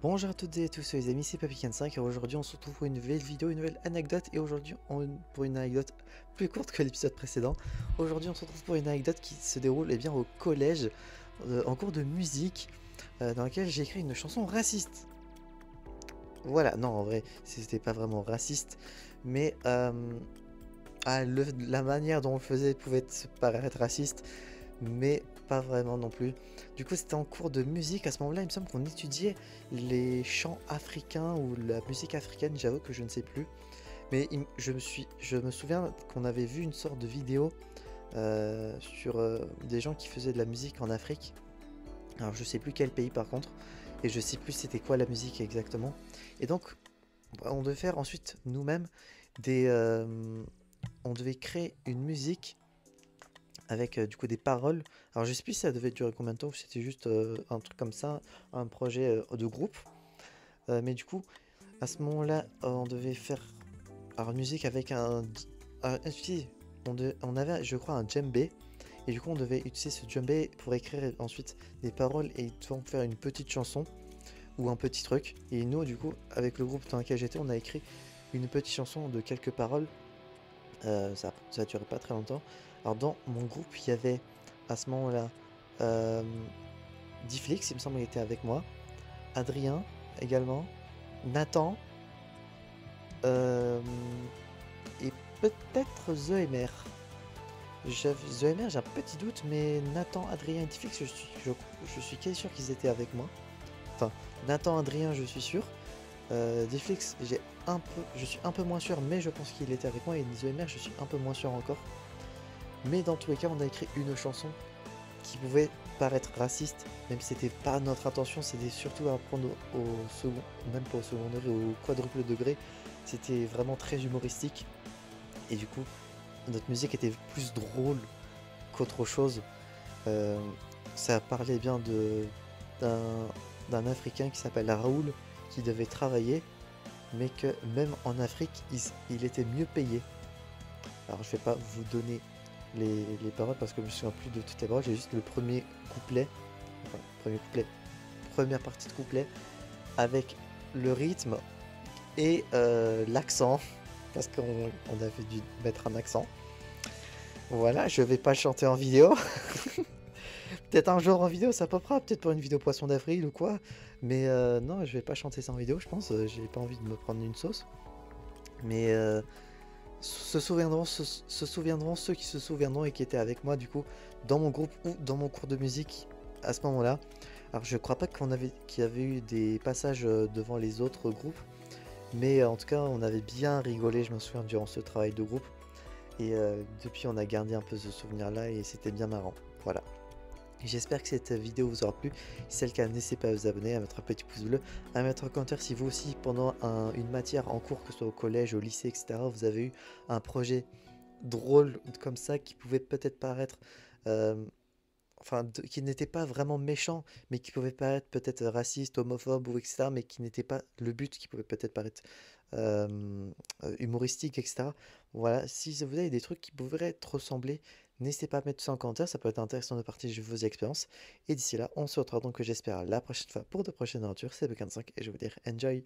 Bonjour à toutes et à tous les amis, c'est Papy45 et aujourd'hui on se retrouve pour une nouvelle vidéo, une nouvelle anecdote et aujourd'hui pour une anecdote plus courte que l'épisode précédent. Aujourd'hui on se retrouve pour une anecdote qui se déroule au collège en cours de musique dans laquelle j'ai écrit une chanson raciste. Voilà, non en vrai c'était pas vraiment raciste mais la manière dont on le faisait pouvait paraître raciste mais pas vraiment non plus. Du coup, c'était en cours de musique. À ce moment-là, il me semble qu'on étudiait les chants africains ou la musique africaine. J'avoue que je ne sais plus. Mais je me souviens qu'on avait vu une sorte de vidéo sur des gens qui faisaient de la musique en Afrique. Alors, je sais plus quel pays par contre. Et je sais plus c'était quoi la musique exactement. Et donc, on devait faire ensuite nous-mêmes des... on devait créer une musique avec du coup des paroles. Alors je sais plus si ça devait durer combien de temps ou si c'était juste un truc comme ça, un projet de groupe. Mais du coup, à ce moment-là, on devait faire alors, une musique avec si, on avait, je crois, un djembé. Et du coup, on devait utiliser ce djembé pour écrire ensuite des paroles et donc faire une petite chanson ou un petit truc. Et nous, du coup, avec le groupe dans lequel j'étais, on a écrit une petite chanson de quelques paroles. Ça a duré pas très longtemps. Alors dans mon groupe, il y avait à ce moment-là euh, Difflix, il me semble qu'il était avec moi, Adrien également, Nathan euh, et peut-être The j'ai un petit doute, mais Nathan, Adrien et Difflix, je suis quasi sûr qu'ils étaient avec moi. Enfin, Nathan, Adrien, je suis sûr. Difflix, je suis un peu moins sûr, mais je pense qu'il était avec moi. Et The je suis un peu moins sûr encore. Mais dans tous les cas, on a écrit une chanson qui pouvait paraître raciste, même si c'était pas notre intention, c'était surtout à prendre au second, même pas au second degré, au quadruple degré. C'était vraiment très humoristique. Et du coup, notre musique était plus drôle qu'autre chose. Euh, Ça parlait bien d'un d'un Africain qui s'appelle Raoul, qui devait travailler, mais que même en Afrique, il était mieux payé. Alors je vais pas vous donner les paroles parce que je me souviens plus de toutes les paroles, j'ai juste le premier couplet, enfin premier couplet, première partie de couplet avec le rythme et l'accent parce qu'on avait dû mettre un accent. Voilà, je vais pas le chanter en vidéo. Peut-être un jour en vidéo ça popera, peut-être pour une vidéo poisson d'avril ou quoi. Mais non, je vais pas chanter ça en vidéo, je pense. J'ai pas envie de me prendre une sauce. Mais se souviendront ceux qui se souviendront et qui étaient avec moi du coup dans mon groupe ou dans mon cours de musique à ce moment-là. Alors je crois pas qu'il y avait eu des passages devant les autres groupes, mais en tout cas on avait bien rigolé, je me souviens durant ce travail de groupe et depuis on a gardé un peu ce souvenir là et c'était bien marrant. Voilà. J'espère que cette vidéo vous aura plu. Si c'est le cas, n'hésitez pas à vous abonner, à mettre un petit pouce bleu, à mettre un commentaire si vous aussi, pendant une matière en cours, que ce soit au collège, au lycée, etc., vous avez eu un projet drôle comme ça qui pouvait peut-être paraître, euh, qui n'était pas vraiment méchant, mais qui pouvait paraître peut-être raciste, homophobe ou etc., mais qui n'était pas le but, qui pouvait peut-être paraître humoristique, etc. Voilà, si vous avez des trucs qui pourraient te ressembler, n'hésitez pas à mettre tout ça en commentaire, ça peut être intéressant de partager vos expériences. Et d'ici là, on se retrouve donc, j'espère, la prochaine fois pour de prochaines aventures. C'est B45 et je vous dis enjoy!